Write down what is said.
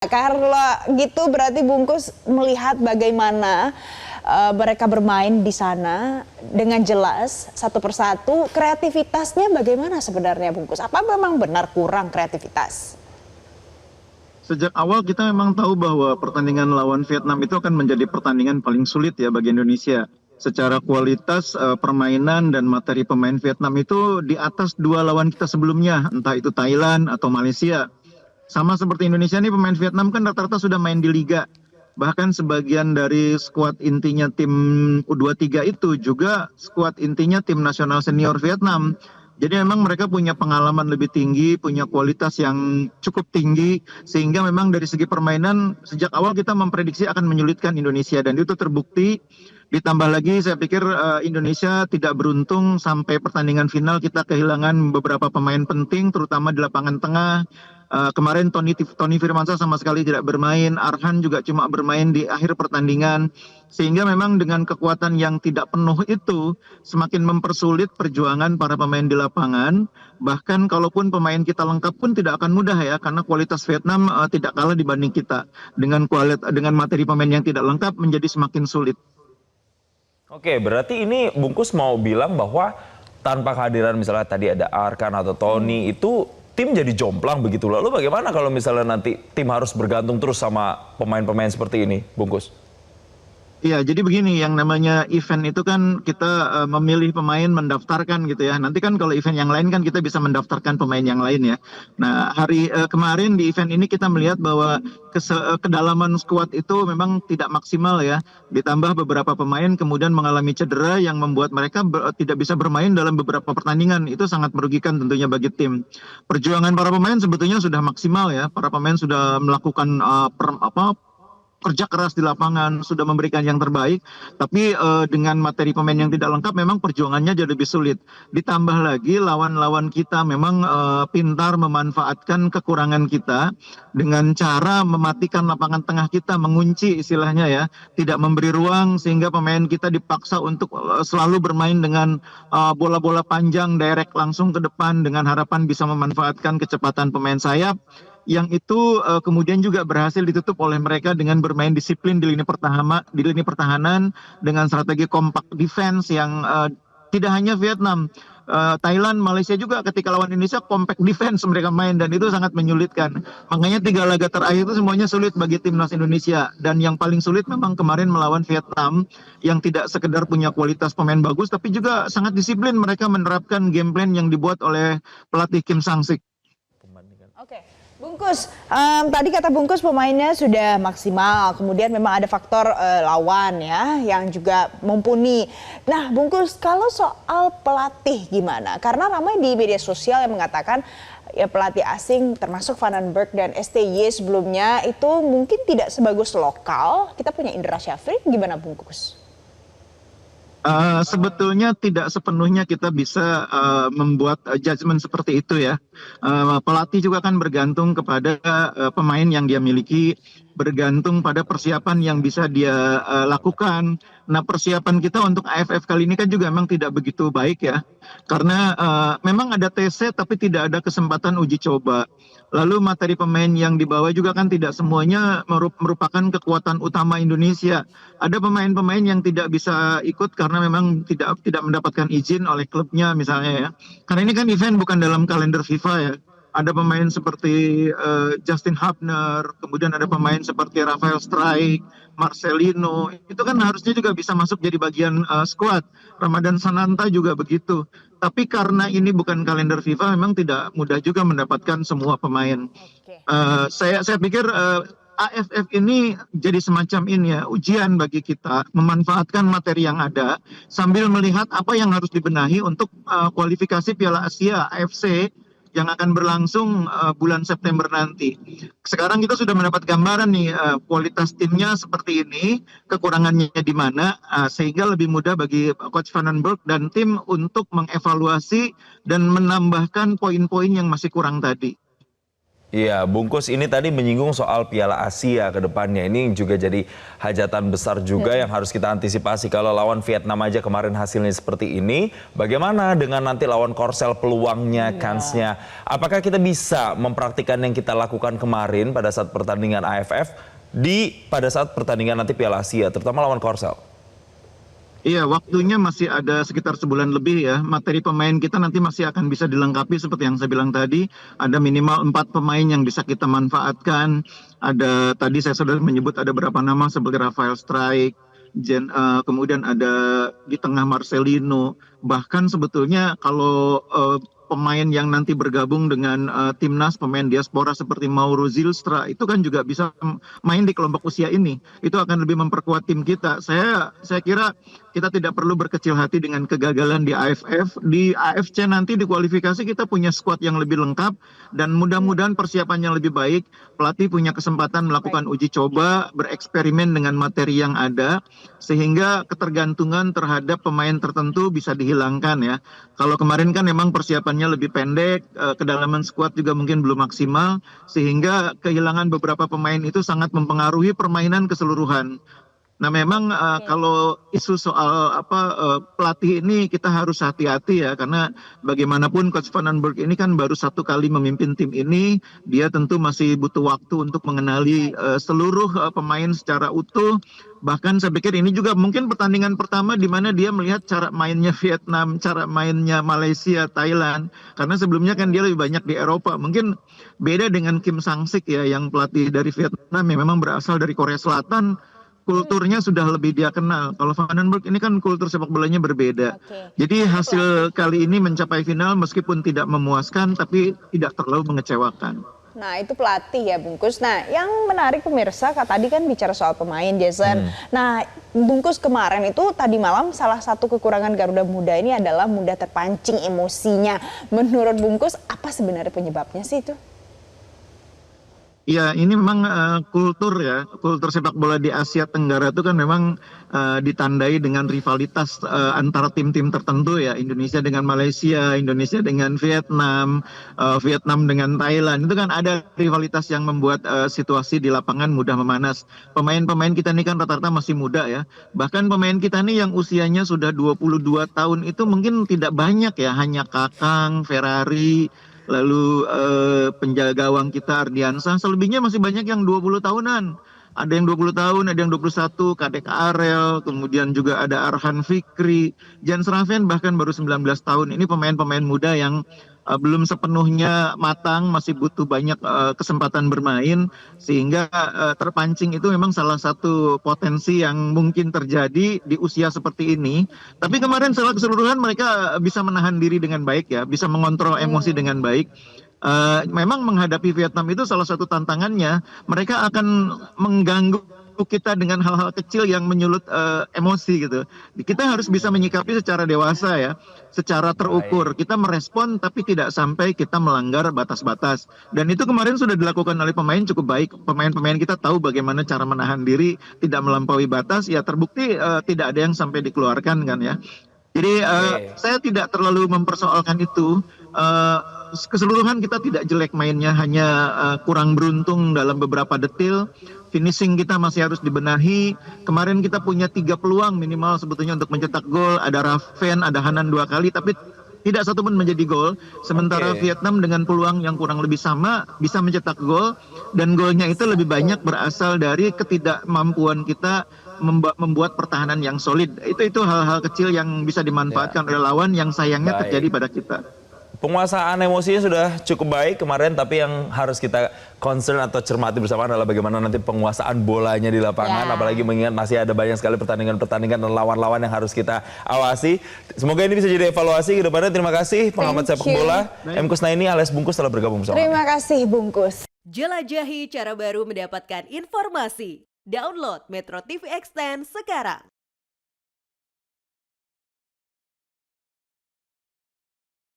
Kalau gitu berarti Bungkus melihat bagaimana mereka bermain di sana dengan jelas satu persatu, kreativitasnya bagaimana sebenarnya Bungkus? Apa memang benar kurang kreativitas? Sejak awal kita memang tahu bahwa pertandingan lawan Vietnam itu akan menjadi pertandingan paling sulit ya bagi Indonesia. Secara kualitas permainan dan materi pemain Vietnam itu di atas dua lawan kita sebelumnya, entah itu Thailand atau Malaysia. Sama seperti Indonesia nih, pemain Vietnam kan rata-rata sudah main di liga. Bahkan sebagian dari skuad intinya tim U23 itu juga skuad intinya tim nasional senior Vietnam. Jadi memang mereka punya pengalaman lebih tinggi, punya kualitas yang cukup tinggi, sehingga memang dari segi permainan sejak awal kita memprediksi akan menyulitkan Indonesia, dan itu terbukti. Ditambah lagi saya pikir Indonesia tidak beruntung sampai pertandingan final kita kehilangan beberapa pemain penting, terutama di lapangan tengah. Kemarin Tony Firmansyah sama sekali tidak bermain, Arhan juga cuma bermain di akhir pertandingan, sehingga memang dengan kekuatan yang tidak penuh itu semakin mempersulit perjuangan para pemain di lapangan. Bahkan kalaupun pemain kita lengkap pun tidak akan mudah ya, karena kualitas Vietnam tidak kalah dibanding kita. Dengan materi pemain yang tidak lengkap menjadi semakin sulit. Oke, berarti ini Bungkus mau bilang bahwa tanpa kehadiran misalnya tadi ada Arkan atau Tony itu tim jadi jomplang begitu. Lalu bagaimana kalau misalnya nanti tim harus bergantung terus sama pemain-pemain seperti ini, Bungkus? Iya, jadi begini, yang namanya event itu kan kita memilih pemain, mendaftarkan gitu ya. Nanti kan kalau event yang lain kan kita bisa mendaftarkan pemain yang lain ya. Nah, hari kemarin di event ini kita melihat bahwa kedalaman skuad itu memang tidak maksimal ya. Ditambah beberapa pemain kemudian mengalami cedera yang membuat mereka tidak bisa bermain dalam beberapa pertandingan. Itu sangat merugikan tentunya bagi tim. Perjuangan para pemain sebetulnya sudah maksimal ya. Para pemain sudah melakukan kerja keras di lapangan, sudah memberikan yang terbaik, tapi dengan materi pemain yang tidak lengkap memang perjuangannya jadi lebih sulit. Ditambah lagi lawan-lawan kita memang pintar memanfaatkan kekurangan kita dengan cara mematikan lapangan tengah kita, mengunci istilahnya ya, tidak memberi ruang sehingga pemain kita dipaksa untuk selalu bermain dengan bola-bola panjang direct langsung ke depan dengan harapan bisa memanfaatkan kecepatan pemain sayap, yang itu kemudian juga berhasil ditutup oleh mereka dengan bermain disiplin di lini pertahanan dengan strategi compact defense yang tidak hanya Vietnam, Thailand, Malaysia juga ketika lawan Indonesia compact defense mereka main, dan itu sangat menyulitkan. Makanya 3 laga terakhir itu semuanya sulit bagi timnas Indonesia, dan yang paling sulit memang kemarin melawan Vietnam yang tidak sekedar punya kualitas pemain bagus tapi juga sangat disiplin, mereka menerapkan game plan yang dibuat oleh pelatih Kim Sang-sik. Oke, Bungkus, tadi kata Bungkus pemainnya sudah maksimal, kemudian memang ada faktor lawan ya yang juga mumpuni. Nah Bungkus, kalau soal pelatih gimana? Karena ramai di media sosial yang mengatakan ya pelatih asing termasuk Vandenberg dan STY sebelumnya itu mungkin tidak sebagus lokal. Kita punya Indra Syafri, gimana Bungkus? Sebetulnya tidak sepenuhnya kita bisa membuat judgement seperti itu ya. Pelatih juga kan bergantung kepada pemain yang dia miliki, bergantung pada persiapan yang bisa dia lakukan. Nah, persiapan kita untuk AFF kali ini kan juga memang tidak begitu baik ya, karena memang ada TC tapi tidak ada kesempatan uji coba. Lalu materi pemain yang dibawa juga kan tidak semuanya merupakan kekuatan utama Indonesia. Ada pemain-pemain yang tidak bisa ikut karena memang tidak mendapatkan izin oleh klubnya misalnya ya. Karena ini kan event bukan dalam kalender FIFA ya. Ada pemain seperti Justin Hubner, kemudian ada pemain seperti Rafael Strike, Marcelino. Itu kan harusnya juga bisa masuk jadi bagian skuad. Ramadan Sananta juga begitu. Tapi karena ini bukan kalender FIFA, memang tidak mudah juga mendapatkan semua pemain. Saya pikir AFF ini jadi semacam ini ya, ujian bagi kita memanfaatkan materi yang ada sambil melihat apa yang harus dibenahi untuk kualifikasi Piala Asia AFC yang akan berlangsung bulan September nanti. Sekarang kita sudah mendapat gambaran nih kualitas timnya seperti ini, kekurangannya di mana, sehingga lebih mudah bagi Coach Vandenberg dan tim untuk mengevaluasi dan menambahkan poin-poin yang masih kurang tadi. Iya, Bungkus ini tadi menyinggung soal Piala Asia ke depannya. Ini juga jadi hajatan besar juga yang harus kita antisipasi. Kalau lawan Vietnam aja kemarin hasilnya seperti ini, bagaimana dengan nanti lawan Korsel peluangnya, kansnya? Apakah kita bisa mempraktikkan yang kita lakukan kemarin pada saat pertandingan AFF pada saat pertandingan nanti Piala Asia, terutama lawan Korsel? Iya, waktunya masih ada sekitar sebulan lebih ya. Materi pemain kita nanti masih akan bisa dilengkapi seperti yang saya bilang tadi. Ada minimal 4 pemain yang bisa kita manfaatkan. Ada tadi saya sudah menyebut ada beberapa nama seperti Rafael Struijk, kemudian ada di tengah Marcelino. Bahkan sebetulnya kalau pemain yang nanti bergabung dengan timnas, pemain diaspora seperti Mauro Zylstra itu kan juga bisa main di kelompok usia ini. Itu akan lebih memperkuat tim kita. Saya kira kita tidak perlu berkecil hati dengan kegagalan di AFF. Di AFC nanti di kualifikasi kita punya skuad yang lebih lengkap dan mudah-mudahan persiapannya lebih baik. Pelatih punya kesempatan melakukan uji coba, bereksperimen dengan materi yang ada sehingga ketergantungan terhadap pemain tertentu bisa dihilangkan ya. Kalau kemarin kan memang persiapannya lebih pendek, kedalaman skuad juga mungkin belum maksimal sehingga kehilangan beberapa pemain itu sangat mempengaruhi permainan keseluruhan. Nah memang kalau isu soal pelatih ini kita harus hati-hati ya karena bagaimanapun Coach Van den Berg ini kan baru 1 kali memimpin tim ini, dia tentu masih butuh waktu untuk mengenali seluruh pemain secara utuh. Bahkan saya pikir ini juga mungkin pertandingan pertama di mana dia melihat cara mainnya Vietnam, cara mainnya Malaysia, Thailand. Karena sebelumnya kan dia lebih banyak di Eropa. Mungkin beda dengan Kim Sang-sik ya yang pelatih dari Vietnam yang memang berasal dari Korea Selatan. Kulturnya sudah lebih dia kenal. Kalau Van den Berg ini kan kultur sepak bolanya berbeda. Jadi hasil kali ini mencapai final meskipun tidak memuaskan tapi tidak terlalu mengecewakan. Nah itu pelatih ya Bungkus. Nah yang menarik pemirsa, tadi kan bicara soal pemain Jason. Nah Bungkus kemarin itu tadi malam salah satu kekurangan Garuda Muda ini adalah mudah terpancing emosinya. Menurut Bungkus apa sebenarnya penyebabnya sih itu? Ya, ini memang kultur sepak bola di Asia Tenggara itu kan memang ditandai dengan rivalitas antara tim-tim tertentu ya. Indonesia dengan Malaysia, Indonesia dengan Vietnam, Vietnam dengan Thailand. Itu kan ada rivalitas yang membuat situasi di lapangan mudah memanas. Pemain-pemain kita ini kan rata-rata masih muda ya. Bahkan pemain kita ini yang usianya sudah 22 tahun itu mungkin tidak banyak ya. Hanya Kakang, Ferrari, lalu penjaga gawang kita Ardiansah, selebihnya masih banyak yang 20 tahunan. Ada yang 20 tahun, ada yang 21, Kadek Arel, kemudian juga ada Arhan Fikri, Jan Sraven bahkan baru 19 tahun. Ini pemain-pemain muda yang belum sepenuhnya matang, masih butuh banyak kesempatan bermain, sehingga terpancing itu memang salah satu potensi yang mungkin terjadi di usia seperti ini. Tapi kemarin secara keseluruhan mereka bisa menahan diri dengan baik ya, bisa mengontrol emosi dengan baik. Memang menghadapi Vietnam itu salah satu tantangannya, mereka akan mengganggu kita dengan hal-hal kecil yang menyulut emosi gitu. Kita harus bisa menyikapi secara dewasa ya, secara terukur. Kita merespon tapi tidak sampai kita melanggar batas-batas. Dan itu kemarin sudah dilakukan oleh pemain cukup baik. Pemain-pemain kita tahu bagaimana cara menahan diri, tidak melampaui batas. Ya terbukti tidak ada yang sampai dikeluarkan kan ya. Jadi saya tidak terlalu mempersoalkan itu. Keseluruhan kita tidak jelek mainnya, hanya kurang beruntung dalam beberapa detail. Finishing kita masih harus dibenahi. Kemarin kita punya 3 peluang minimal sebetulnya untuk mencetak gol. Ada Raven, ada Hanan 2 kali, tapi tidak satu pun menjadi gol. Sementara Vietnam dengan peluang yang kurang lebih sama bisa mencetak gol, dan golnya itu lebih banyak berasal dari ketidakmampuan kita membuat pertahanan yang solid. Itu hal-hal kecil yang bisa dimanfaatkan oleh lawan yang sayangnya terjadi pada kita. Penguasaan emosinya sudah cukup baik kemarin, tapi yang harus kita concern atau cermati bersama adalah bagaimana nanti penguasaan bolanya di lapangan, apalagi mengingat masih ada banyak sekali pertandingan-pertandingan dan lawan-lawan yang harus kita awasi. Semoga ini bisa jadi evaluasi ke depannya. Terima kasih pengamat sepak bola M. Kusnaini alias Bungkus telah bergabung bersama. Terima kasih Bungkus. Jelajahi cara baru mendapatkan informasi. Download Metro TV Extend sekarang.